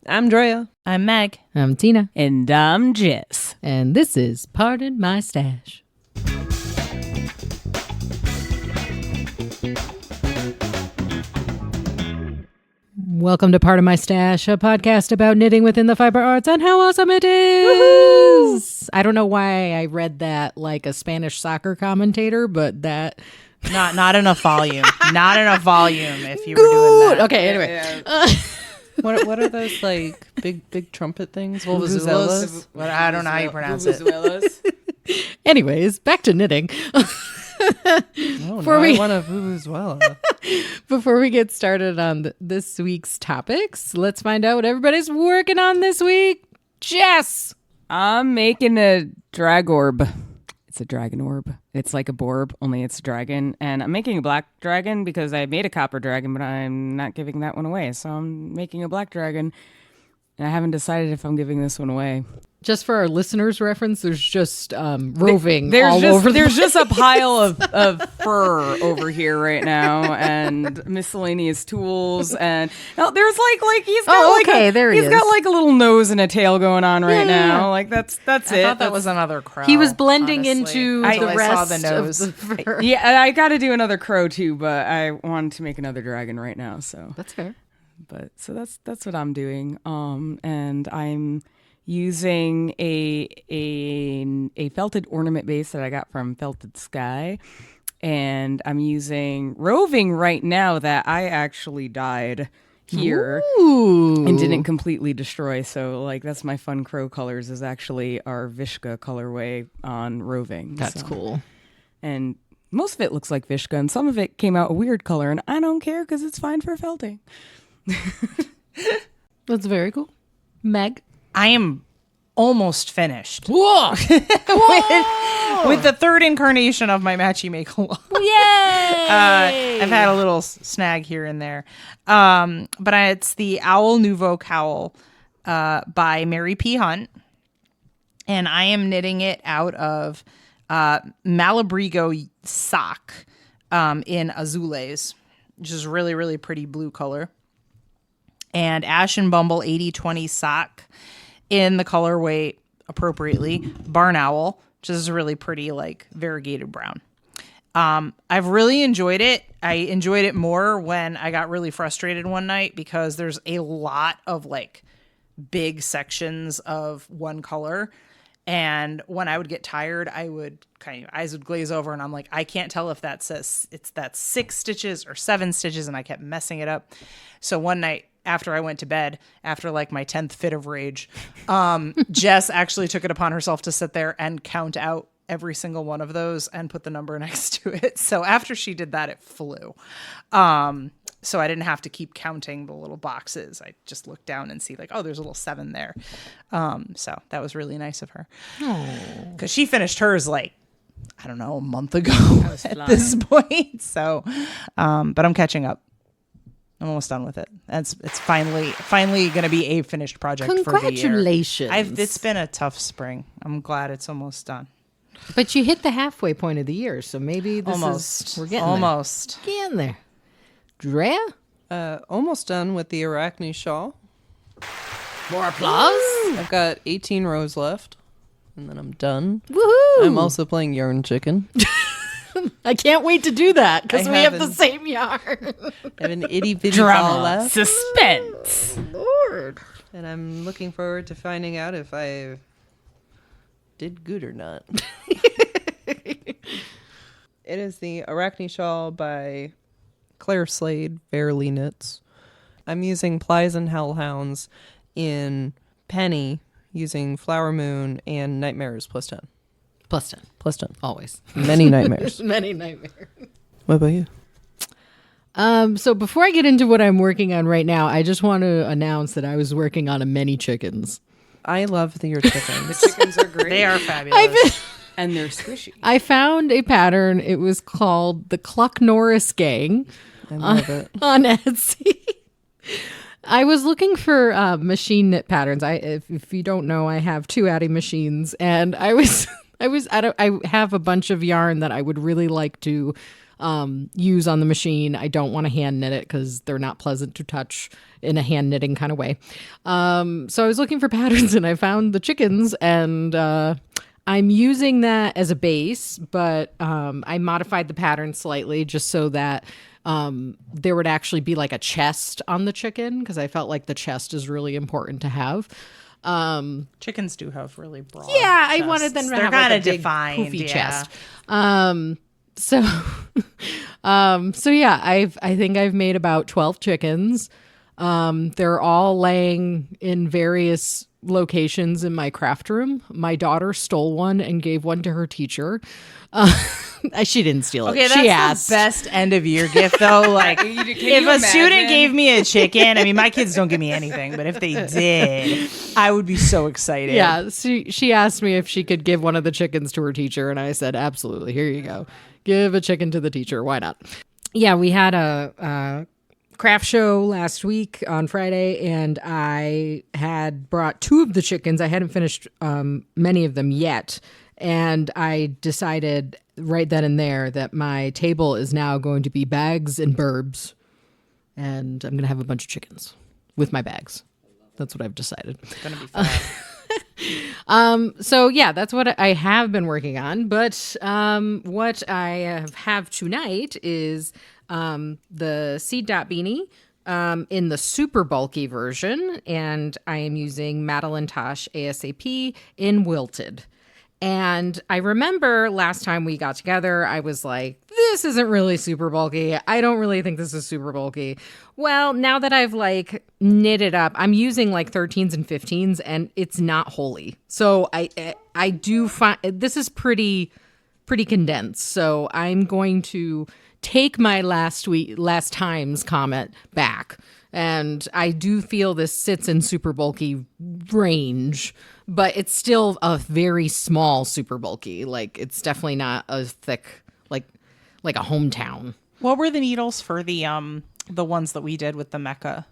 I'm Drea. I'm Meg. I'm Tina. And I'm Jess. And this is Pardon My Stash. Welcome to Pardon My Stash, a podcast about knitting within the fiber arts and how awesome it is. I don't know why I read that like a Spanish soccer commentator, but that... Not enough volume. Not enough volume if you were doing that. Okay, anyway. What are those like big trumpet things? Vuvuzelas? I don't know how you pronounce it. Anyways, back to knitting. I want a vuvuzela. Before we get started on this week's topics, let's find out what everybody's working on this week. Jess! I'm making a drag orb. It's a dragon orb. It's like a borb, only it's a dragon. And I'm making a black dragon because I made a copper dragon, but I'm not giving that one away. So I'm making a black dragon. And I haven't decided if I'm giving this one away. Just for our listeners' reference, there's just roving there's all just, over There's just a pile of fur over here right now, and miscellaneous tools, and there's like he's got there he is. He's got like a little nose and a tail going on right now. Like that's it. I thought that was another crow. He was blending honestly, into until the I rest saw the nose. of the fur. Yeah, I got to do another crow too, but I wanted to make another dragon right now, so That's fair. But so that's what I'm doing. And I'm using a felted ornament base that I got from Felted Sky, and I'm using roving right now that I actually dyed here. Ooh. And didn't completely destroy. So like that's my fun crow colors is actually our Vishka colorway on roving. That's cool. And most of it looks like Vishka, and some of it came out a weird color, and I don't care because it's fine for felting. That's very cool. Meg? I am almost finished Whoa! with the third incarnation of my Matchy Make Along. Yay! I've had a little snag here and there. But it's the Owl Nouveau Cowl by Mary P. Hunt. And I am knitting it out of Malabrigo sock in azules, which is really, really pretty blue color. And Ashen Bumble 80/20 sock in the colorway appropriately Barn Owl, which is a really pretty like variegated brown. I've really enjoyed it. I enjoyed it more when I got really frustrated one night because there's a lot of like big sections of one color. And when I would get tired, I would eyes would glaze over, and I'm like, I can't tell if that says that's 6 stitches or 7 stitches, and I kept messing it up. So one night after I went to bed, after like my 10th fit of rage, Jess actually took it upon herself to sit there and count out every single one of those and put the number next to it. So after she did that, it flew. So I didn't have to keep counting the little boxes. I just looked down and see like, oh, there's a little 7 there. So that was really nice of her. Because she finished hers like, I don't know, a month ago at this point. So, but I'm catching up. I'm almost done with it. It's finally going to be a finished project for the year. Congratulations. It's been a tough spring. I'm glad it's almost done. But you hit the halfway point of the year, so maybe we're getting almost. there. Getting there. Drea? Almost done with the Arachne shawl. More applause. I've got 18 rows left, and then I'm done. Woohoo! I'm also playing Yarn Chicken. I can't wait to do that because I we have the haven't- same yarn. I have an itty bitty ball left, Suspense. Lord. and I'm looking forward to finding out if I did good or not. It is the Arachne shawl by Claire Slade, Verily Knits. I'm using Plies and Hellhounds in Penny, using Flower Moon and Nightmares plus 10. Plus 10. Plus 10. Always. Many nightmares. Many nightmares. What about you? So before I get into what I'm working on right now, I just want to announce that I was working on a Many Chickens. I love your chickens. Chickens are great. They are fabulous. And they're squishy. I found a pattern. It was called the Cluck Norris Gang I love it. on Etsy. I was looking for machine knit patterns. If you don't know, I have 2 Addie machines, and I have a bunch of yarn that I would really like to use on the machine. I don't want to hand knit it because they're not pleasant to touch in a hand knitting kind of way. So I was looking for patterns and I found the chickens, and I'm using that as a base, but I modified the pattern slightly just so that there would actually be like a chest on the chicken, because I felt like the chest is really important to have. Chickens do have really broad. Yeah, chests. I wanted them to They're have like kinda a big defined, poofy yeah. chest. So yeah, I think I've made about 12 chickens. They're all laying in various locations in my craft room. My daughter stole one and gave one to her teacher. She didn't steal it. Okay, She that's asked. the best end of year gift, though. Like, if a student gave me a chicken, I mean, my kids don't give me anything, but if they did, I would be so excited. Yeah, she asked me if she could give one of the chickens to her teacher, and I said, absolutely, here you go. Give a chicken to the teacher. Why not? Yeah, we had a craft show last week on Friday, and I had brought 2 of the chickens. I hadn't finished many of them yet, and I decided right then and there that my table is now going to be bags and burbs, and I'm going to have a bunch of chickens with my bags. That's what I've decided. It's going to be fun. So yeah, that's what I have been working on. But what I have tonight is the Seed Dot Beanie in the super bulky version, and I am using Madeline Tosh ASAP in Wilted. And I remember last time we got together, I was like, this isn't really super bulky. I don't really think this is super bulky. Well, now that I've like knit it up, I'm using like 13s and 15s, and it's not wholly. So I do find this is pretty condensed. So I'm going to take my last time's comment back. And I do feel this sits in super bulky range, but it's still a very small super bulky. Like, it's definitely not a thick, like a hometown. What were the needles for the ones that we did with the Mecca?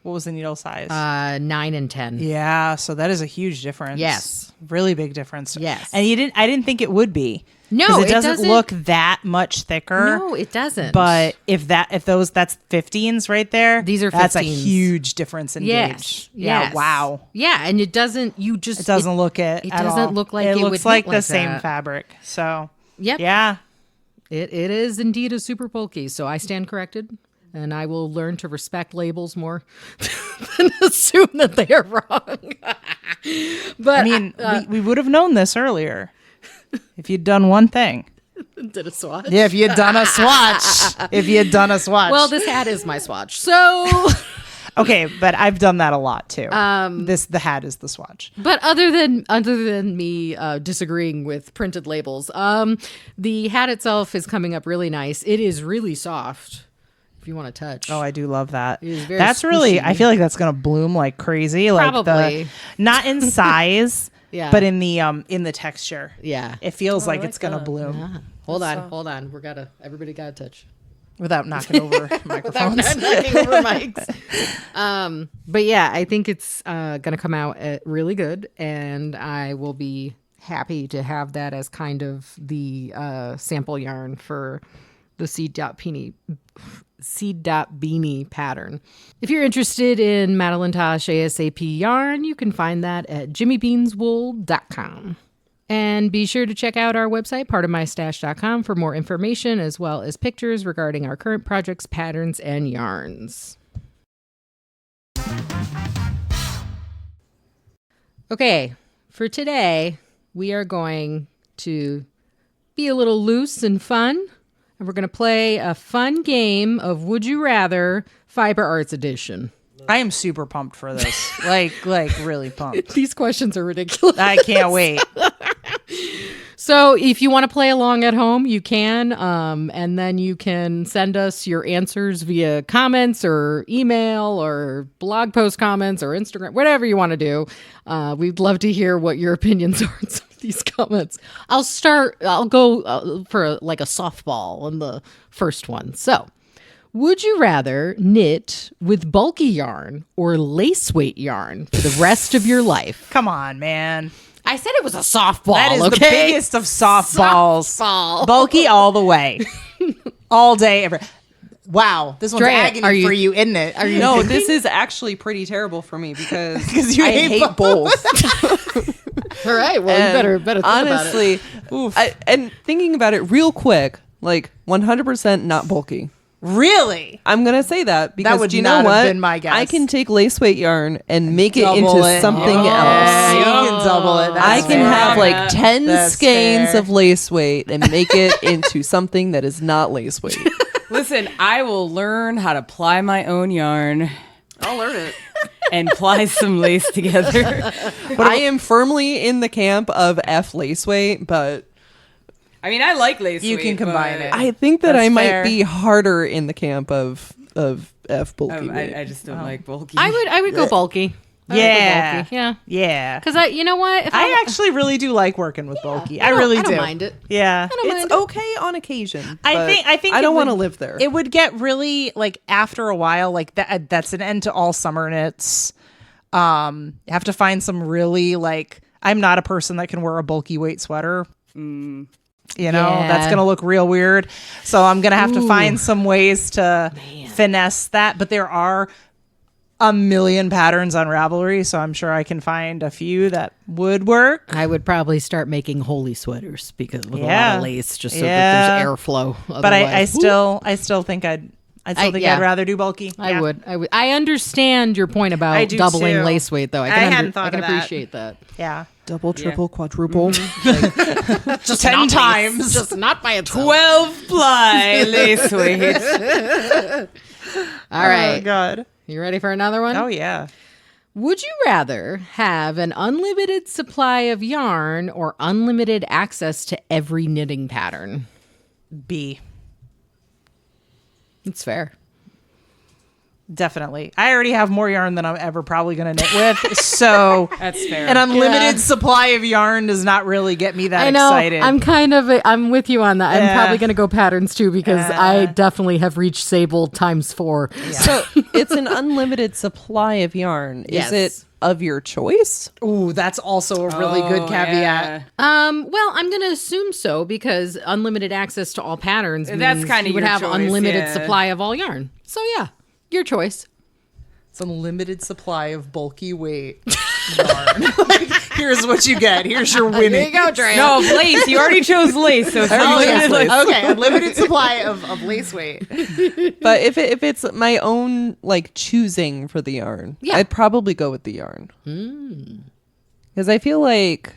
What was the needle size? 9 and 10. Yeah, so that is a huge difference. Yes. Really big difference. Yes. And I didn't think it would be. No, 'Cause it doesn't look that much thicker. No, it doesn't. But that's 15s right there. These are That's a 15s. huge difference in gauge. Yeah. Yes. Wow. Yeah, and it doesn't. It doesn't look it. It at doesn't all. look like it it looks would like knit the like same that. fabric. So Yep. yeah. It is indeed a super bulky. So I stand corrected, and I will learn to respect labels more than assume that they are wrong. But I mean, we would have known this earlier if you'd done one thing. did a swatch. Yeah, if you'd done a swatch. Well, this hat is my swatch. So, okay, but I've done that a lot too. The hat is the swatch. but other than me disagreeing with printed labels, the hat itself is coming up really nice. It is really soft. If you want to touch. Oh, I do love that. It is very That's really. squishy. I feel like that's gonna bloom like crazy. Probably. Not in size, Yeah. but in the texture. Yeah. It feels like it's gonna bloom Yeah. Hold on. Everybody gotta touch. without knocking over microphones. Knocking over mics. But yeah, I think it's gonna come out really good, and I will be happy to have that as kind of the sample yarn for the Seed Dot Beanie pattern. If you're interested in Madeline Tosh ASAP yarn, you can find that at jimmybeanswool.com. And be sure to check out our website, partofmystash.com, for more information as well as pictures regarding our current projects, patterns, and yarns. Okay, for today, we are going to be a little loose and fun. And we're going to play a fun game of Would You Rather Fiber Arts Edition. I am super pumped for this. like really pumped. These questions are ridiculous. I can't wait. So if you want to play along at home, you can. And then you can send us your answers via comments or email or blog post comments or Instagram, whatever you want to do. We'd love to hear what your opinions are on some of these comments. I'll go for a softball on the first one. So, would you rather knit with bulky yarn or lace weight yarn for the rest of your life? Come on, man. I said it was a softball. That is okay? the biggest of softballs. Softball. Bulky all the way. all day, every. Wow, this one's Drea, agony are you- for you, isn't it? Are you? No, this is actually pretty terrible for me because 'Cause you I hate hate both. All right. Well, you better think honestly, and thinking about it real quick, like 100% not bulky. Really? I'm gonna say that because would do you not know have what? been my guess. I can take lace weight yarn and make it Double into it. something Yeah, else. you can double it. That's I can fair. have like 10 That's skeins fair. of lace weight and make it into something that is not lace weight. Listen, I will learn how to ply my own yarn I'll learn it. and ply some lace together. I am firmly in the camp of F lace weight, but I mean, I like lace. You can combine it. I think that That's I might fair. be harder in the camp of F bulky weight. I just don't like bulky. I would go bulky. I would go Yeah. bulky. Yeah. Yeah. Because you know what? If I actually really do like working with bulky. I don't- really I don't do. mind it. Yeah. I don't mind It's it. okay on occasion. I but think I it don't want to would- live there. It would get really like after a while, like that's an end to all summer knits. You have to find some really like I'm not a person that can wear a bulky weight sweater. You know, Yeah. that's gonna look real weird. So I'm gonna have to find some ways to finesse that. But there are a million patterns on Ravelry, so I'm sure I can find a few that would work. I would probably start making holy sweaters because with a lot Yeah. of lace, just so Yeah. that there's airflow. But I Otherwise- still think yeah. I'd rather do bulky. I Yeah. would. I understand your point I about do doubling too. lace weight, though. I hadn't I thought can of that. appreciate that. Yeah. Double, triple, quadruple. Just 10 times. Just not by itself. 12 ply lace weight. All right. Oh, God. You ready for another one? Oh, yeah. Would you rather have an unlimited supply of yarn or unlimited access to every knitting pattern? B. It's fair. Definitely. I already have more yarn than I'm ever probably going to knit with. So That's fair. an unlimited Yeah. supply of yarn does not really get me that I know. excited. I'm with you on that. I'm Yeah. probably going to go patterns too because I definitely have reached Sable times 4. So it's an unlimited supply of yarn. Yes. Is it of your choice? Ooh, that's also a really good caveat. Well, I'm going to assume so because unlimited access to all patterns That's means kinda you would your have choice, unlimited yeah. supply of all yarn. So yeah, your choice. It's unlimited supply of bulky weight yarn. Like, here's what you get. Here's your winning. There you go, Drea. No, lace. You already chose lace, so it's Oh, unlimited yes. lace. Okay, unlimited supply of lace weight. But if it's my own like choosing for the yarn, Yeah. I'd probably go with the yarn. Because I feel like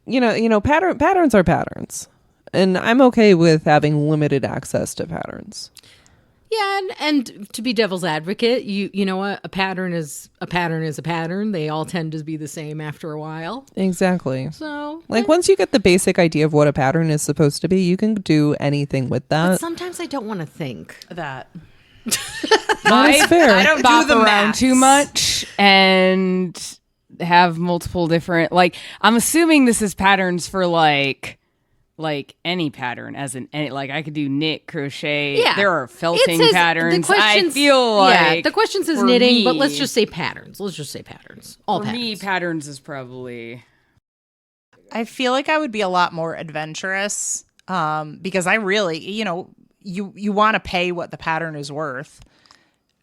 patterns are patterns, and I'm okay with having limited access to patterns. Yeah, and to be devil's advocate, you know what? A pattern is a pattern. They all tend to be the same after a while. Exactly. So, Like once you get the basic idea of what a pattern is supposed to be, you can do anything with but that. sometimes I don't want to think. That. That is fair. I don't Do bop the around maths. too much and have multiple different. Like I'm assuming this is patterns for like any pattern, as in any, like I could do knit, crochet. Yeah, there are felting It says- patterns. The I questions, feel like the question says for knitting, but me- let's just say patterns. Let's just say patterns. All for patterns. me, patterns is probably. I feel like I would be a lot more adventurous because I really, you want to pay what the pattern is worth.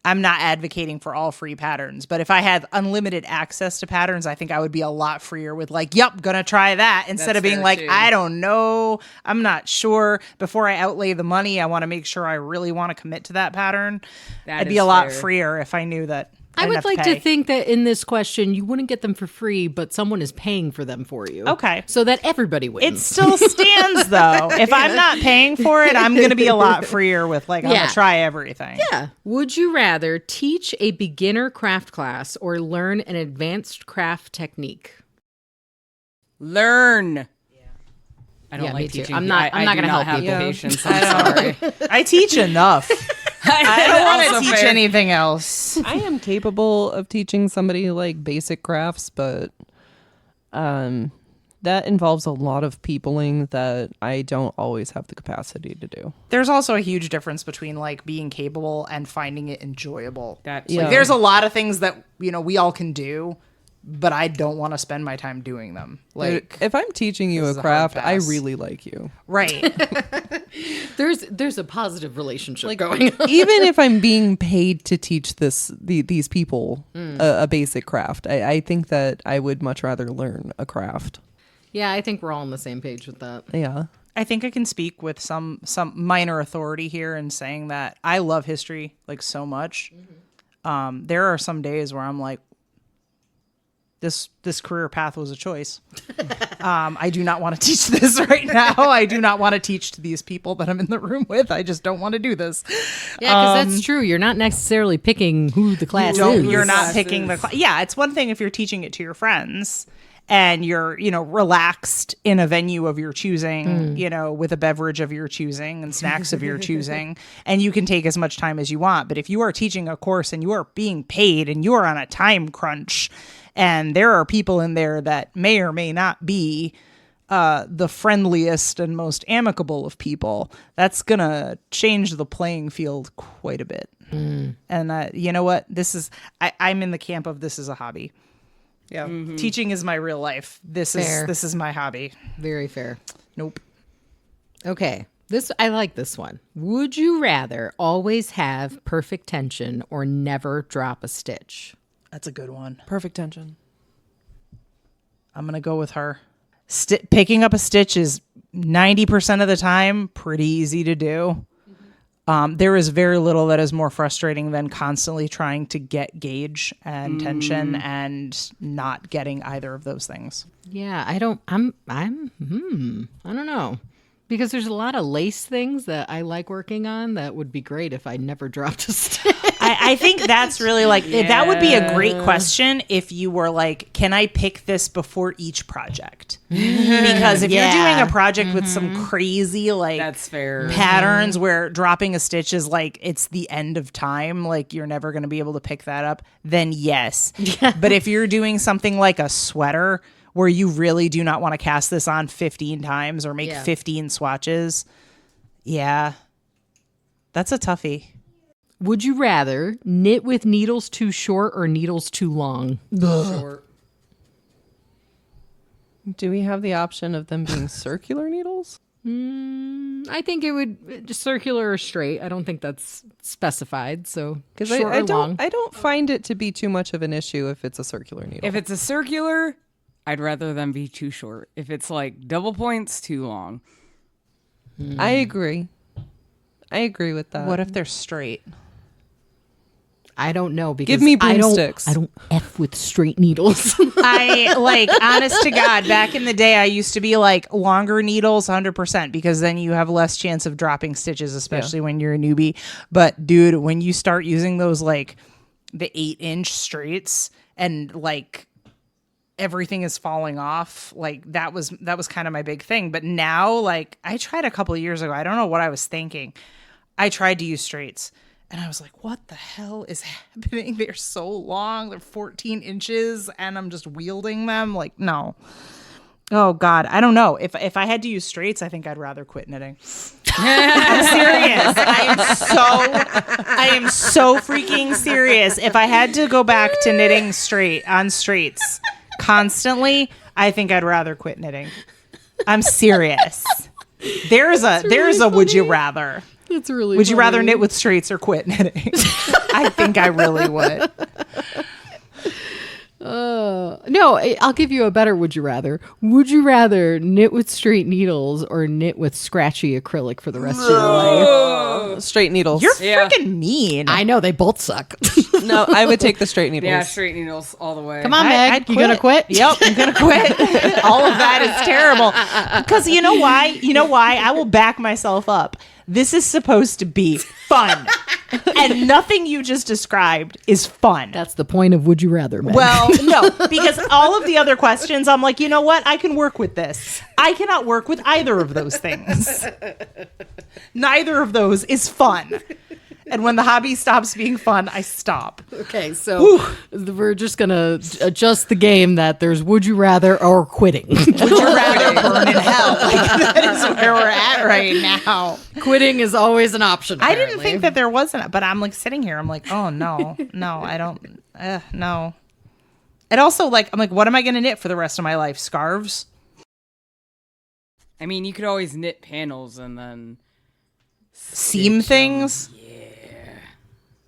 I'm not advocating for all free patterns, but if I had unlimited access to patterns, I think I would be a lot freer with like, yep, gonna try that instead That's of being fair, like, too. I don't know, I'm not sure. Before I outlay the money, I want to make sure I really want to commit to that pattern. That I'd be is a lot fair. freer if I knew that. I would have like pay. to think that in this question, you wouldn't get them for free, but someone is paying for them for you. Okay. So that everybody It wins. still stands though. If I'm not paying for it, I'm going to be a lot freer with like, I'm going Yeah. to try everything. Yeah. Would you rather teach a beginner craft class or learn an advanced craft technique? Learn. I don't Yeah, me like too. teaching. I'm not I gonna do not help have people. the patience. I'm sorry. I teach enough. I don't want Also to teach fair. anything else. I am capable of teaching somebody like basic crafts, but that involves a lot of peopling that I don't always have the capacity to do. There's also a huge difference between like being capable and finding it enjoyable. That's Yeah. Like, there's a lot of things that we all can do, but I don't want to spend my time doing them. Like, if I'm teaching you this a is a hard craft, I pass. really like you. right. There's a positive relationship going on. Even if I'm being paid to teach these people a basic craft, I think that I would much rather learn a craft. Yeah, I think we're all on the same page with that. Yeah. I think I can speak with some minor authority here in saying that I love history like so much. There are some days where I'm like, this career path was a choice. I do not want to teach this right now. I do not want to teach to these people that I'm in the room with. I just don't want to do this. Yeah, because that's true. You're not necessarily picking who the class is. You're not picking the class. Yeah, it's one thing if you're teaching it to your friends and you're, relaxed in a venue of your choosing, with a beverage of your choosing and snacks of your choosing, and you can take as much time as you want. But if you are teaching a course and you are being paid and you are on a time crunch, and there are people in there that may or may not be the friendliest and most amicable of people, that's going to change the playing field quite a bit. And you know what? I'm in the camp of this is a hobby. Yeah. Teaching is my real life. This Fair. is my hobby. Very fair. Nope. Okay. I like this one. Would you rather always have perfect tension or never drop a stitch? That's a good one. Perfect tension. I'm going to go with her. Picking up a stitch is 90% of the time pretty easy to do. There is very little that is more frustrating than constantly trying to get gauge and tension and not getting either of those things. Yeah, I don't know. Because there's a lot of lace things that I like working on that would be great if I never dropped a stitch. I think that's really that would be a great question if you were like, can I pick this before each project? Because if you're doing a project with some crazy That's fair. patterns where dropping a stitch is like it's the end of time, like you're never going to be able to pick that up, then yes. But if you're doing something like a sweater where you really do not want to cast this on 15 times or make 15 swatches, that's a toughie. Would you rather knit with needles too short or needles too long? Short. Do we have the option of them being circular needles? I think it would circular or straight. I don't think that's specified. So Because short or long. I don't find it to be too much of an issue if it's a circular needle. If it's a circular, I'd rather them be too short. If it's like double points, too long. I agree. I agree with that. What if they're straight? I don't know because Give me I broomsticks. don't F with straight needles. I honest to God, back in the day, I used to be like longer needles 100% because then you have less chance of dropping stitches, especially when you're a newbie. But dude, when you start using those like the 8-inch straights and like everything is falling off, like that was kind of my big thing. But now, like I tried a couple of years ago, I don't know what I was thinking. I tried to use straights. And I was like, what the hell is happening? They're so long. They're 14 inches and I'm just wielding them. Like, no. Oh, God. I don't know. If I had to use straights, I think I'd rather quit knitting. I'm serious. I am so freaking serious. If I had to go back to knitting straights constantly, I think I'd rather quit knitting. I'm serious. There's a would you rather. That's really Would you rather funny. knit with straights or quit knitting? I think I really would. No, I'll give you a better would you rather. Would you rather knit with straight needles or knit with scratchy acrylic for the rest of your life? Straight needles. You're freaking mean. I know they both suck. No, I would take the straight needles. Yeah, straight needles all the way. Come on, Meg. I'd You gonna quit? Yep, I'm gonna quit. All of that is terrible. Because you know why? I will back myself up. This is supposed to be fun. And nothing you just described is fun. That's the point of would you rather, Meg. Well, no, because all of the other questions, I'm like, you know what? I can work with this. I cannot work with either of those things. Neither of those is fun. And when the hobby stops being fun, I stop. Okay, so we're just gonna adjust the game that there's would you rather or quitting. Would you rather burn in hell? Like, that is where we're at right now. Quitting is always an option. I didn't think that there wasn't, but I'm like sitting here. I'm like, oh no, I don't, no. And also, like, I'm like, what am I going to knit for the rest of my life? Scarves? I mean, you could always knit panels and then Seam things?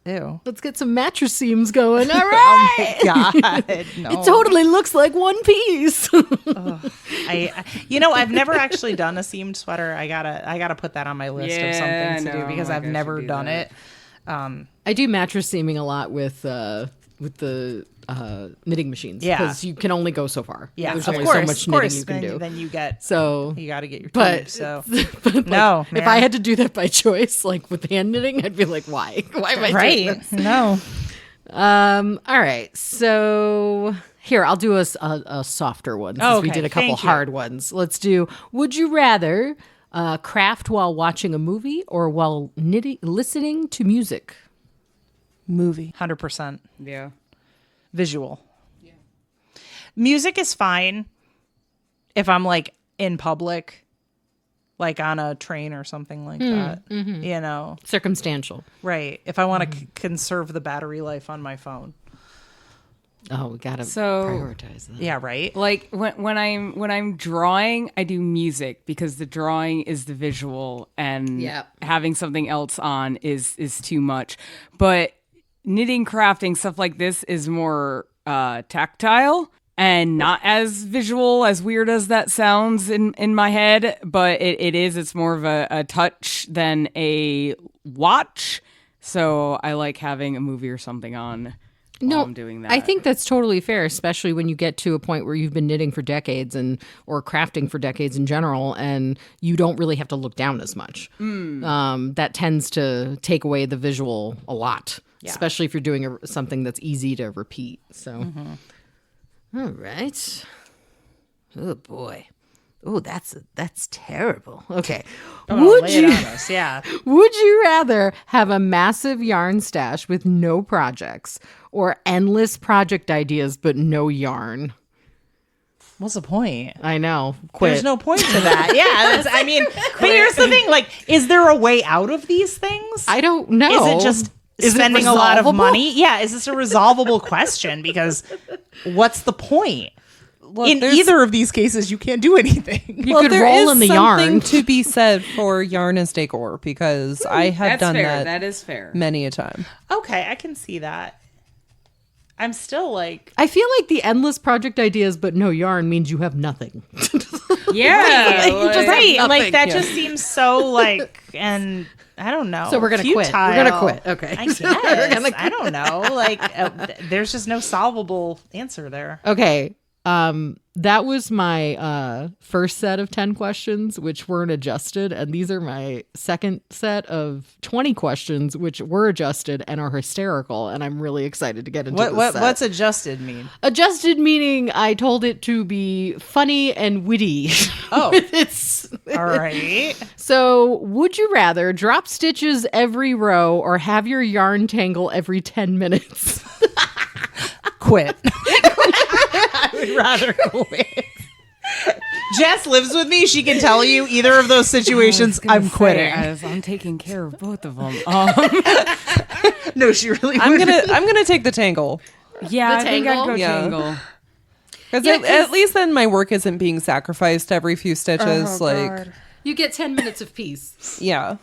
Ew. Let's get some mattress seams going. All right. God, no. It totally looks like one piece. I've never actually done a seamed sweater. I gotta put that on my list of something to do because I've never done it. I do mattress seaming a lot with the knitting machines. Yeah. Because you can only go so far. Yeah, There's of only course, so much of course. knitting you can do. Then you got to get your But, tube, so but like, No, if I had to do that by choice, like with hand knitting, I'd be like, why? Why am I doing right? this? No. All right. So here, I'll do a softer one since we Okay, did a couple thank you. hard ones. Let's do, would you rather craft while watching a movie or while listening to music? Movie. 100% Yeah. visual. Yeah. Music is fine if I'm like in public, like on a train or something like that. You know, Circumstantial. right? If I want to conserve the battery life on my phone. Oh, we gotta So- prioritize that. Yeah, right. Like when I'm drawing, I do music because the drawing is the visual, and Yep. having something else on is too much. But knitting, crafting, stuff like this is more tactile and not as visual, as weird as that sounds in my head. But it's more of a touch than a watch. So I like having a movie or something on. No, while I'm doing that. I think that's totally fair, especially when you get to a point where you've been knitting for decades or crafting for decades in general, and you don't really have to look down as much. That tends to take away the visual a lot, especially if you're doing something that's easy to repeat. So, All right. Oh boy. Oh, that's terrible. Okay. Would Lay it you on us, yeah. would you rather have a massive yarn stash with no projects or endless project ideas but no yarn? What's the point? I know. Quit. There's no point to that. Yeah, but here's the thing: like, is there a way out of these things? I don't know. Is it just Is it spending a lot of resolvable? money? Yeah, is this a resolvable question? Because what's the point? Look, In there's- either of these cases, you can't do anything. You could there roll is in the something yarn. to be said for yarn as decor because I have That's done fair. that That is fair. many a time. Okay, I can see that. I'm still like, I feel like the endless project ideas but no yarn means you have nothing. Yeah. You just right, have like nothing. that just seems so like, and I don't know. So we're gonna quit. futile. We're gonna quit. Okay. I guess. I don't know. Like, there's just no solvable answer there. Okay. That was my first set of 10 questions, which weren't adjusted. And these are my second set of 20 questions, which were adjusted and are hysterical. And I'm really excited to get into this set. What's adjusted mean? Adjusted meaning I told it to be funny and witty. Oh. It's All right. so would you rather drop stitches every row or have your yarn tangle every 10 minutes? Quit. I would rather quit. Jess lives with me. She can tell you either of those situations. I'm quitting. I'm taking care of both of them. No, she really. I'm gonna take the tangle Yeah, I think I'd tangle? go Yeah. tangle. because Yeah, 'cause- at least then my work isn't being sacrificed every few stitches. You get 10 minutes of peace. Yeah.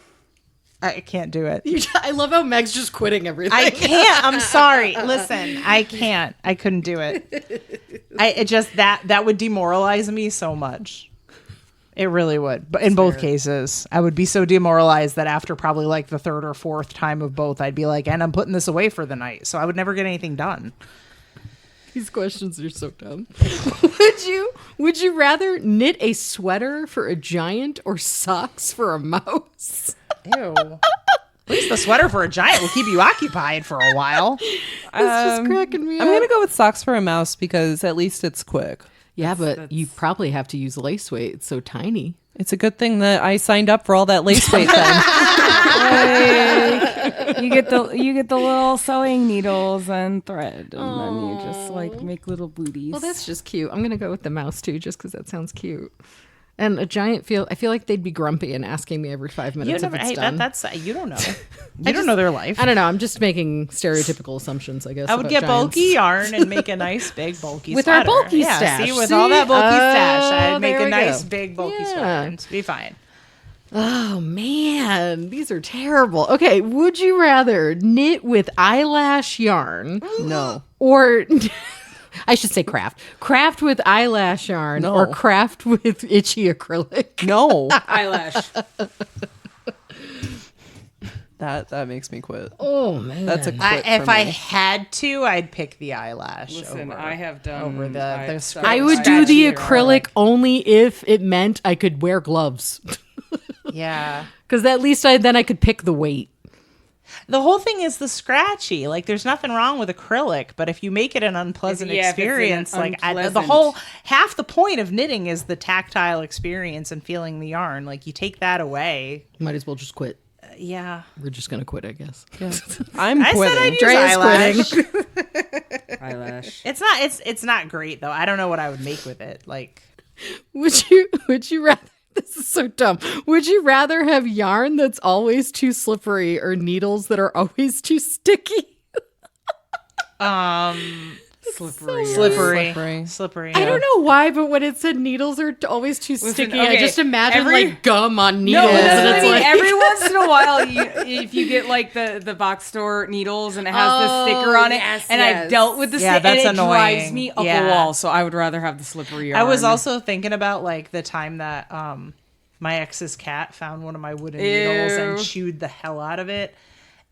I can't do it. I love how Meg's just quitting everything. I can't. I'm sorry. Listen, I can't. I couldn't do it. It just that would demoralize me so much. It really would. But in both cases, I would be so demoralized that after probably like the third or fourth time of both, I'd be like, and I'm putting this away for the night. So I would never get anything done. These questions are so dumb. Would you rather knit a sweater for a giant or socks for a mouse? Ew. At least the sweater for a giant will keep you occupied for a while. It's just cracking me up. I'm gonna go with socks for a mouse because at least it's quick. Yeah, but you probably have to use lace weight. It's so tiny. It's a good thing that I signed up for all that lace weight then. You get the little sewing needles and thread, and then you just like make little booties. Well, that's just cute. I'm going to go with the mouse too, just because that sounds cute. And a giant I feel like they'd be grumpy and asking me every 5 minutes if it's done. You don't know. You don't know their life. I don't know. I'm just making stereotypical assumptions, I guess. I would about get giants. bulky yarn and make a nice big bulky With our sweater. bulky stash. See, with all that bulky stash, Oh, I'd make there a we nice go. big bulky Yeah. sweater and be fine. Oh man, these are terrible. Okay, would you rather knit with eyelash yarn No. or I should say craft with eyelash yarn No. or craft with itchy acrylic? No. Eyelash. That makes me quit. Oh man. That's a quit If for I me. had to, I'd pick the eyelash. Listen, over. I have done over the scratch- I would do the scratchy acrylic only if it meant I could wear gloves. Yeah. Cuz at least then I could pick the weight. The whole thing is the scratchy. Like, there's nothing wrong with acrylic, but if you make it an unpleasant If it's an experience, the unpleasant- whole half the point of knitting is the tactile experience and feeling the yarn. Like, you take that away. Might as well just quit. Yeah. We're just going to quit, I guess. I'm I quitting. said I'd use Drea's eyelash. eyelash. It's not great though. I don't know what I would make with it. Like, Would you rather this is so dumb. Would you rather have yarn that's always too slippery or needles that are always too sticky? Slippery. slippery. I don't know why, but when it said needles are always too sticky, I okay, just imagine every- like gum on needles. No, that's and what I it's mean. like, Every once in a while, if you get like the box store needles and it has the sticker on it, yes, and yes. I've dealt with the Yeah, sticker, and that's it drives annoying. me up Yeah. a wall. So I would rather have the slippery yarn. I was also thinking about like the time that my ex's cat found one of my wooden needles and Ew. chewed the hell out of it.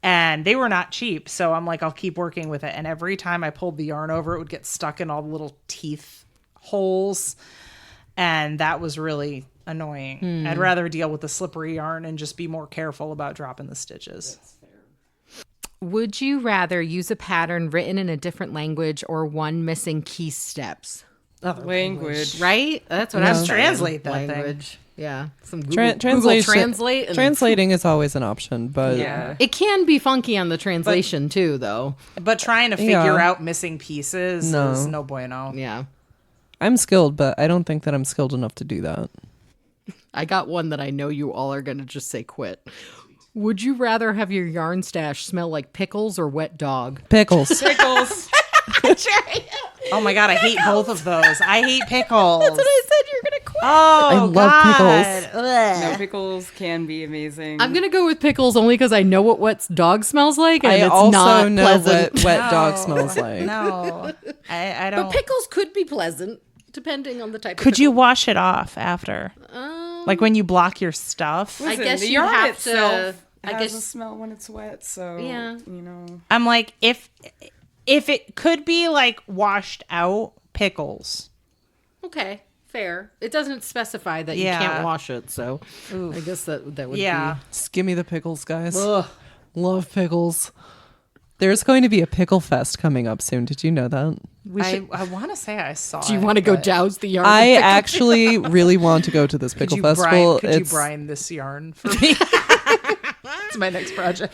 And they were not cheap. So I'm like, I'll keep working with it. And every time I pulled the yarn over, it would get stuck in all the little teeth holes. And that was really annoying. I'd rather deal with the slippery yarn and just be more careful about dropping the stitches. would you rather use a pattern written in a different language or one missing key steps? language. Right? That's what No. I'm saying. Translate that thing. language. Yeah. Some Google, Translation. Google Translate. And Translating is always an option, but Yeah. it can be funky on the translation too, though. But trying to figure Yeah. out missing pieces No. is no bueno. Yeah. I'm skilled, but I don't think that I'm skilled enough to do that. I got one that I know you all are going to just say quit. Would you rather have your yarn stash smell like pickles or wet dog? Pickles. Pickles. Oh my God, I hate both of those. I hate pickles. That's what I said you're going to quit. Oh, I love God. pickles. Ugh. No, pickles can be amazing. I'm going to go with pickles only because I know what wet dog smells like and I it's also not know pleasant. what wet dog smells like. No, I But don't. pickles could be pleasant depending on the type of Could you pickle. wash it off after? Like when you block your stuff? Listen, guess the you'd yarn have to- itself I has guess- a smell when it's wet. So Yeah. you know. I'm like, if it could be like washed out pickles. Okay, fair. It doesn't specify that Yeah. you can't wash it, so I guess that would Yeah. Just give me the pickles, guys. Ugh. Love pickles. There's going to be a pickle fest coming up soon. Did you know that? I want to say I saw. Do you want to go douse the yarn? I with pickles? actually really want to go to this pickle festival. Could you brine this yarn for me? It's my next project.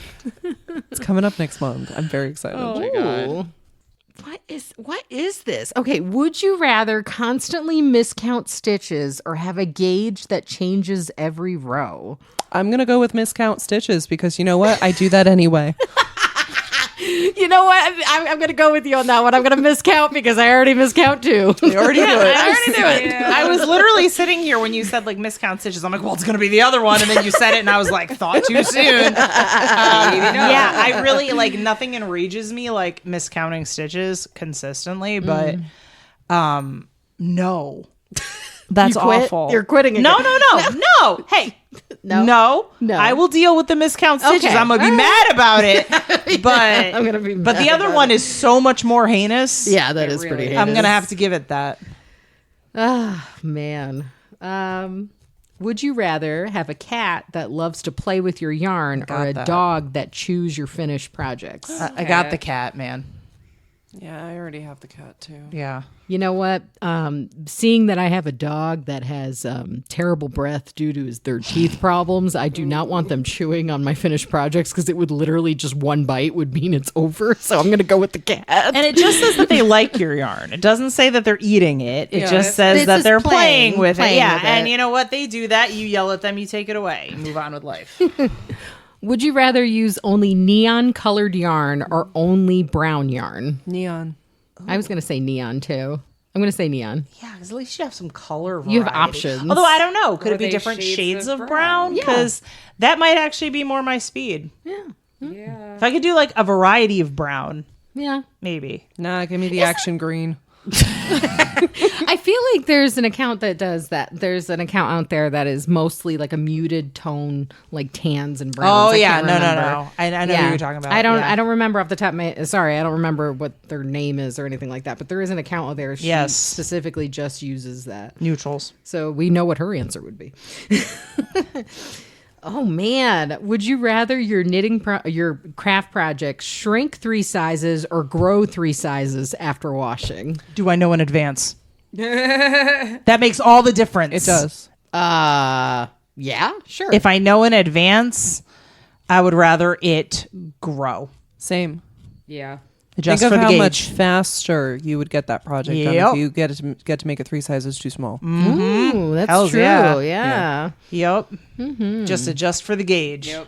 It's coming up next month. I'm very excited. Ooh. What is this? Okay, would you rather constantly miscount stitches or have a gauge that changes every row? I'm going to go with miscount stitches because you know what? I do that anyway. You know what? I'm going to go with you on that one. I'm going to miscount because I already miscount too. I already do it. I already knew it. I was literally sitting here when you said like miscount stitches. I'm like, well, it's gonna be the other one, and then you said it, and I was like, thought too soon. Yeah, I really like nothing enrages me like miscounting stitches consistently, but no, that's You quit? awful. You're quitting again. No. Hey. No. No. I will deal with the miscount stitches. Okay. I'm gonna be mad about it, but I'm gonna be But mad the other about one is so much more heinous. Yeah, that is really pretty is. heinous. I'm gonna have to give it that. Ah, man. Would you rather have a cat that loves to play with your yarn or a that. dog that chews your finished projects? I got the cat, man. Yeah, I already have the cat too. Yeah. You know what? Seeing that I have a dog that has terrible breath due to their teeth problems, I do not want them chewing on my finished projects because it would literally just one bite would mean it's over. So I'm going to go with the cat. And it just says that they like your yarn. It doesn't say that they're eating it. It Yeah, just says this that is they're playing playing with it. with Yeah. it. And you know what? They do that. You yell at them. You take it away. You move on with life. Would you rather use only neon colored yarn or only brown yarn? Neon. I was going to say neon too. I'm going to say neon. Yeah, because at least you have some color variety. You have options. Although I don't know. Could Or it be they different shades shades of of brown? Yeah. Because that might actually be more my speed. Yeah. If I could do like a variety of brown, Yeah. maybe. Nah, give me the action green. I feel like there's an account that does that. There's an account out there that is mostly like a muted tone, like tans and browns. Oh, I yeah. can't No. remember. I know Yeah. what you're talking about. I don't. Yeah. I don't remember off the top of my. Sorry, I don't remember what their name is or anything like that. But there is an account out there. She Yes. specifically just uses that. Neutrals. So we know what her answer would be. Oh man, would you rather your your craft project shrink 3 sizes or grow 3 sizes after washing? Do I know in advance? That makes all the difference. It does. Yeah, sure. If I know in advance, I would rather it grow. Same. Yeah. Just Think for of the how gauge. much faster you would get that project done Yep. if you get to make it 3 sizes too small. Ooh, that's Hells true. yeah. Yeah. Yep. Just adjust for the gauge. Yep.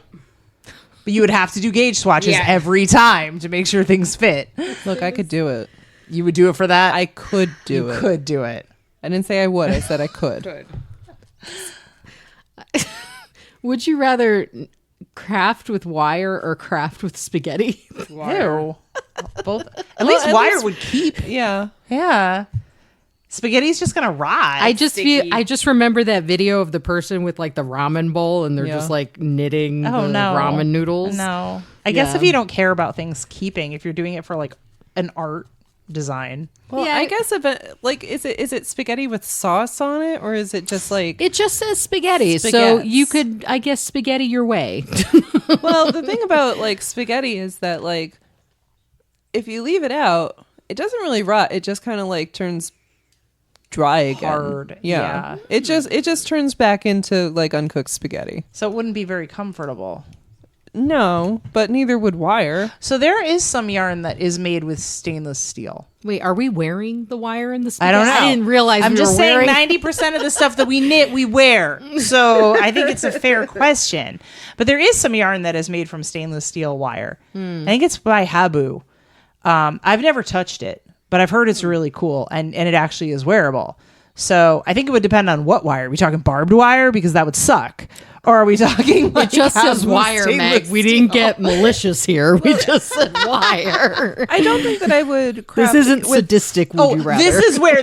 But you would have to do gauge swatches Yeah. every time to make sure things fit. Look, I could do it. You would do it for that? I could do you it. could do it. I didn't say I would. I said I could. Good. Would you rather craft with wire or craft with spaghetti? Ew. Both. At least at wire least- would keep. Yeah. Yeah. Spaghetti's just gonna rot. I just feel. sticky. I just remember that video of the person with like the ramen bowl and they're Yeah. just like knitting Oh, the no. ramen noodles. No. I guess Yeah. if you don't care about things keeping, if you're doing it for like an art design. Well, Yeah, I guess if it like is it spaghetti with sauce on it or is it just like It just says spaghetti, so Spaghettis. you could, I guess, spaghetti your way. well, the thing about like spaghetti is that like if you leave it out, it doesn't really rot. It just kind of like turns dry again. Hard, Yeah. yeah. It just turns back into like uncooked spaghetti. So it wouldn't be very comfortable. No, but neither would wire. So there is some yarn that is made with stainless steel. Wait, are we wearing the wire in the I spaghetti? don't know. I didn't realize I'm we just were saying wearing. 90% of the stuff that we knit, we wear. So I think it's a fair question. But there is some yarn that is made from stainless steel wire. I think it's by Habu. I've never touched it, but I've heard it's really cool and it actually is wearable. So I think it would depend on what wire. Are we talking barbed wire? Because that would suck. Or are we talking like It just says Habu wire, Meg. stainless We didn't steel? get malicious here. We just said wire. I don't think that I would This craft isn't with sadistic, would Oh, you rather?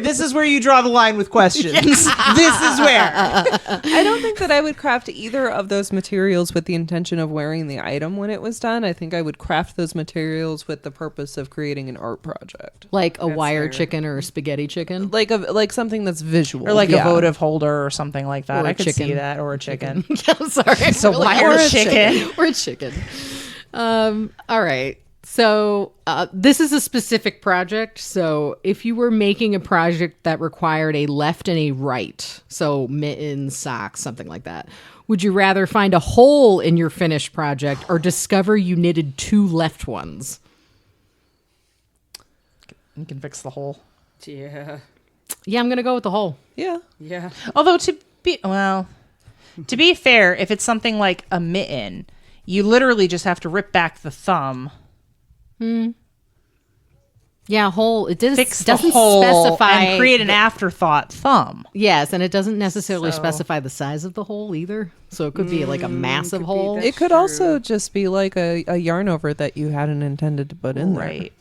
this is where you draw the line with questions. This is where. I don't think that I would craft either of those materials with the intention of wearing the item when it was done. I think I would craft those materials with the purpose of creating an art project. like a wire fair. chicken or a spaghetti chicken. Like something that's visual. Or like Yeah. a votive holder or something like that. Or a I could chicken. see that. Or a chicken. I'm sorry. It's a wire or a chicken. Or a chicken. All right. So this is a specific project. So if you were making a project that required a left and a right, so mittens, socks, something like that, would you rather find a hole in your finished project or discover you knitted 2 left ones? You can fix the hole. Yeah. Yeah, I'm going to go with the hole. Yeah. Yeah. Although to be fair, if it's something like a mitten, you literally just have to rip back the thumb, Yeah, hole. It fix the doesn't hole, specify and create an afterthought thumb. Yes, and it doesn't necessarily So- specify the size of the hole either. So it could be like a massive could be hole. that. It could True. also just be like a yarn over that you hadn't intended to put in there. Right.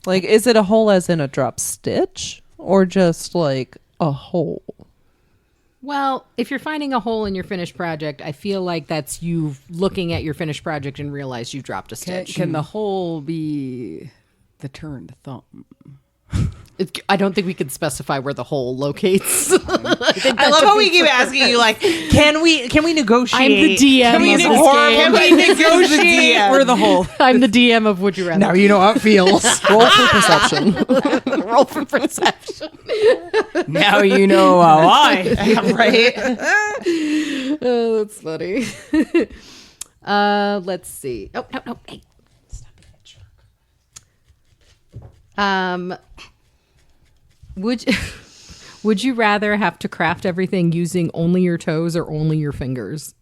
Like, is it a hole as in a drop stitch or just like a hole? Well, if you're finding a hole in your finished project, I feel like that's you looking at your finished project and realize you dropped a Can, stitch. can the hole be the turned thumb? I don't think we can specify where the hole locates. I love how we keep asking you, like, can we negotiate? I'm the DM. Can we, of this can game. we negotiate? We're the whole. I'm the DM of Would You Rather. Now you know how it feels. Roll for perception. Roll for perception. Now you know why. Right? Oh, that's funny. Let's see. Oh, no. Hey. Stop being a jerk. Would you rather have to craft everything using only your toes or only your fingers?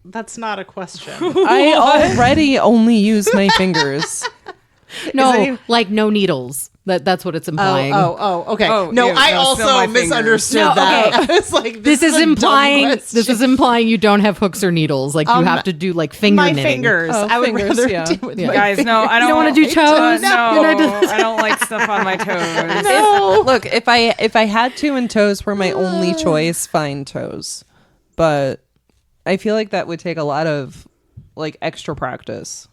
That's not a question. I already only use my fingers. No, like no needles. That's what it's implying. Okay. Oh, no, yeah, I no, still my also fingers. misunderstood No, that. okay. I was like, This is a dumb implying question. you don't have hooks or needles. Like you have to do like finger my knitting. fingers. Oh, I would fingers, rather yeah. do with Yeah. my Guys, no, I don't. don't wanna do toes? No, You're not I don't like stuff on my toes. Look, if I had to and toes were my only choice, fine, toes. But I feel like that would take a lot of like extra practice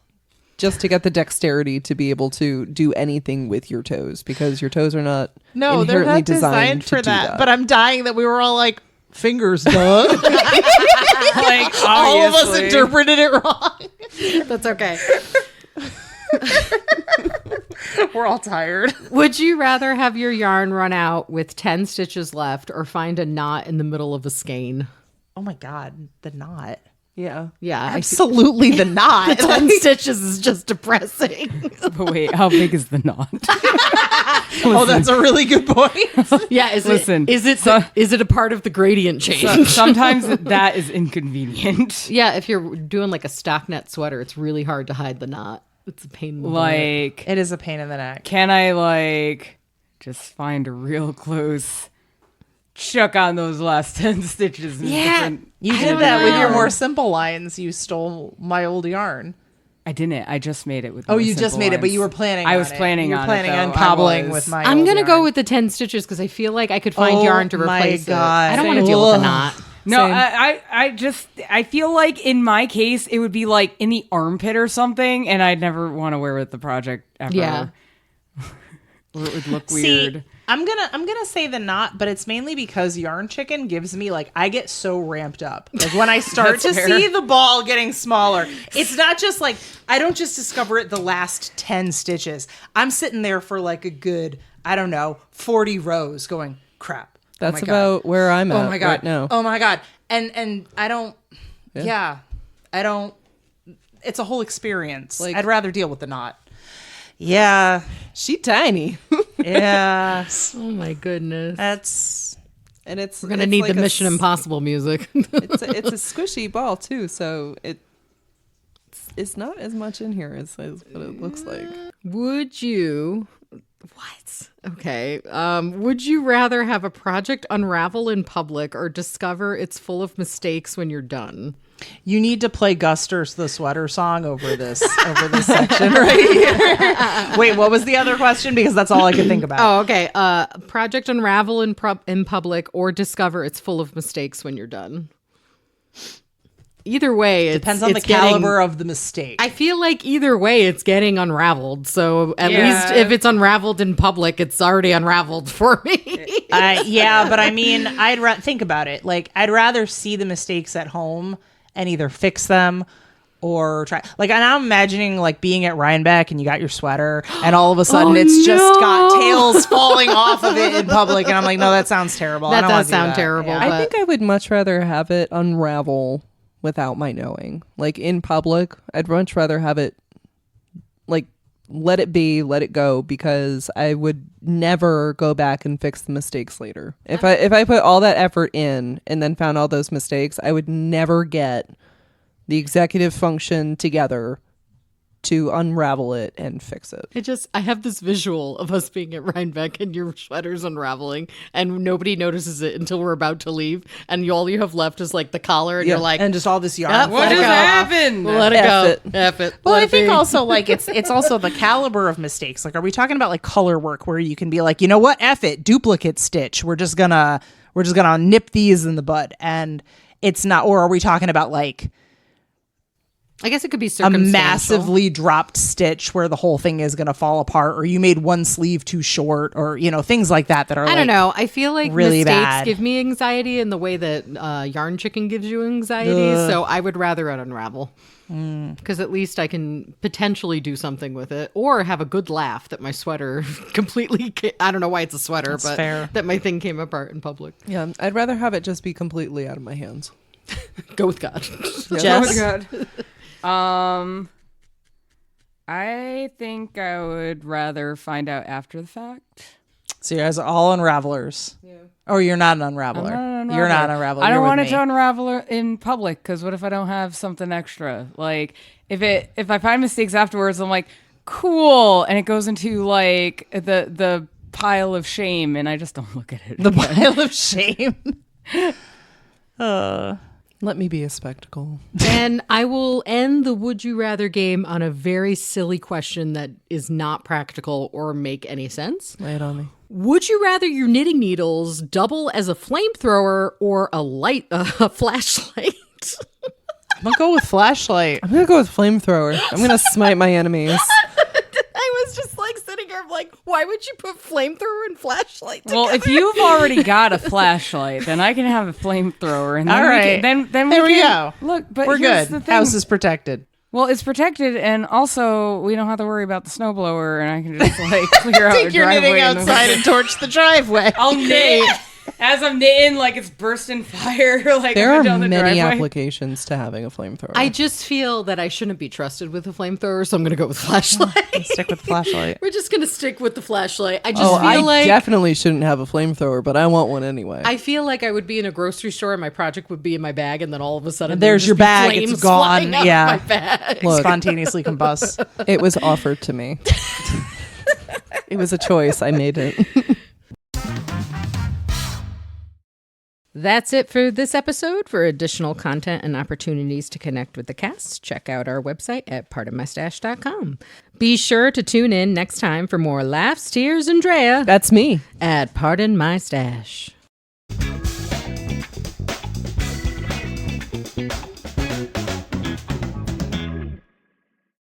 just to get the dexterity to be able to do anything with your toes, because your toes are not No, they're inherently not designed to for do that. But I'm dying that we were all like, fingers, duh. Like All of us obviously. interpreted it wrong. That's okay. We're all tired. Would you rather have your yarn run out with 10 stitches left or find a knot in the middle of a skein? Oh my God, the knot. Yeah. Yeah, Absolutely the knot. 10 stitches is just depressing. But wait, how big is the knot? Oh, that's a really good point. Yeah, is it a part of the gradient change? Sometimes that is inconvenient. Yeah, if you're doing like a stocknet sweater, it's really hard to hide the knot. It's a pain in the butt. Like, It is a pain in the neck. can I like just find a real close chuck on those last 10 stitches? in different- You I did don't that with your know. more simple lines. You stole my old yarn. I didn't. I just made it with. Oh, more you just simple made it, but lines. you were planning. I on was it. planning You were on planning it. on though. cobbling I was. with my. I'm old going to yarn. go with the 10 stitches because I feel like I could find Oh yarn to my replace God. it. I don't want to deal with the Ugh. knot. No, Same. I feel like in my case it would be like in the armpit or something, and I'd never want to wear it the project ever. Yeah. Or it would look See, weird. I'm gonna say the knot, but it's mainly because Yarn Chicken gives me like I get so ramped up. Like when I start to That's fair. see the ball getting smaller, it's not just like I don't just discover it the last 10 stitches. I'm sitting there for like a good, I don't know, 40 rows going, crap. That's oh my God. about where I'm at Oh my God. right now. Oh my God. And I don't I don't it's a whole experience. Like- I'd rather deal with the knot. Yeah. She tiny. Yeah. Oh my goodness. That's And it's We're going to need the Mission Impossible music. It's a squishy ball too, so it's not as much in here as what it looks like. Would you... What? Okay. Would you rather have a project unravel in public or discover it's full of mistakes when you're done? You need to play Guster's The Sweater Song over this section right here. Wait, what was the other question? Because that's all I could think about. Oh, okay. Project unravel in public or discover it's full of mistakes when you're done. Either way, Depends on the it's getting- caliber of the mistake. I feel like either way, it's getting unraveled. So at Yeah. least if it's unraveled in public, it's already unraveled for me. Yeah, but I mean, think about it. Like, I'd rather see the mistakes at home and either fix them or try. Like, and I'm imagining like being at Rhinebeck and you got your sweater and all of a sudden it's just got tails falling off of it in public, and I'm like, no, that sounds terrible. I That don't wanna does do sound that. terrible. Yeah. I But- think I would much rather have it unravel without my knowing. Like in public, I'd much rather have it like let it be, let it go, because I would never go back and fix the mistakes later. If I put all that effort in and then found all those mistakes, I would never get the executive function together to unravel it and fix it. I have this visual of us being at Rhinebeck and your sweater's unraveling and nobody notices it until we're about to leave. And all you have left is like the collar and Yeah, you're like, And just all this yarn. Yep, What let it just go. happened? Let it F go. it. F it. Well, Let I it think be. also like it's also the caliber of mistakes. Like, are we talking about like color work where you can be like, you know what, F it, duplicate stitch. We're just gonna nip these in the bud, and it's not. Or are we talking about like I guess it could be a circumstantial. massively dropped stitch where the whole thing is going to fall apart, or you made one sleeve too short, or things like that are I don't know. I feel like really mistakes bad. give me anxiety in the way that Yarn Chicken gives you anxiety. So I would rather it unravel. Because at least I can potentially do something with it, or have a good laugh that my sweater completely. I don't know why it's a sweater, That's but fair. that my thing came apart in public. Yeah, I'd rather have it just be completely out of my hands. Go with God. Jess? I think I would rather find out after the fact. So you guys are all unravelers. Yeah. Or you're not an unraveler. You're not an unraveler. I don't want it it to unravel in public because what if I don't have something extra? Like if I find mistakes afterwards, I'm like, cool, and it goes into like the pile of shame, and I just don't look at it. The pile of shame. Let me be a spectacle. And I will end the Would You Rather game on a very silly question that is not practical or make any sense. Lay it on me. Would you rather your knitting needles double as a flamethrower or a flashlight? I'm gonna go with flashlight. I'm gonna go with flamethrower. I'm gonna smite my enemies. I was just like sitting here like, why would you put flamethrower and flashlight together? Well, if you've already got a flashlight, then I can have a flamethrower, and then All right. then There we go. Look, but We're here's good. the thing. House is protected. Well, it's protected, and also we don't have to worry about the snowblower, and I can just like clear out Take a your driveway knitting in the outside and torch the driveway. I'll knit as I'm knitting, like it's bursting fire. Like There up are and down the many driveway. applications to having a flamethrower. I just feel that I shouldn't be trusted with a flamethrower, so I'm going to go with flashlight. Stick with flashlight. We're just going to stick with the flashlight. I just Oh, feel I like definitely shouldn't have a flamethrower, but I want one anyway. I feel like I would be in a grocery store and my project would be in my bag, and then all of a sudden There's there'd your just be bag, it's flames gone. flying out of Yeah. my bag. Look, Spontaneously combust. it was offered to me. It was a choice. I made it. That's it for this episode. For additional content and opportunities to connect with the cast, check out our website at pardonmystash.com. Be sure to tune in next time for more laughs, tears, and Drea That's me. at Pardon My Stash.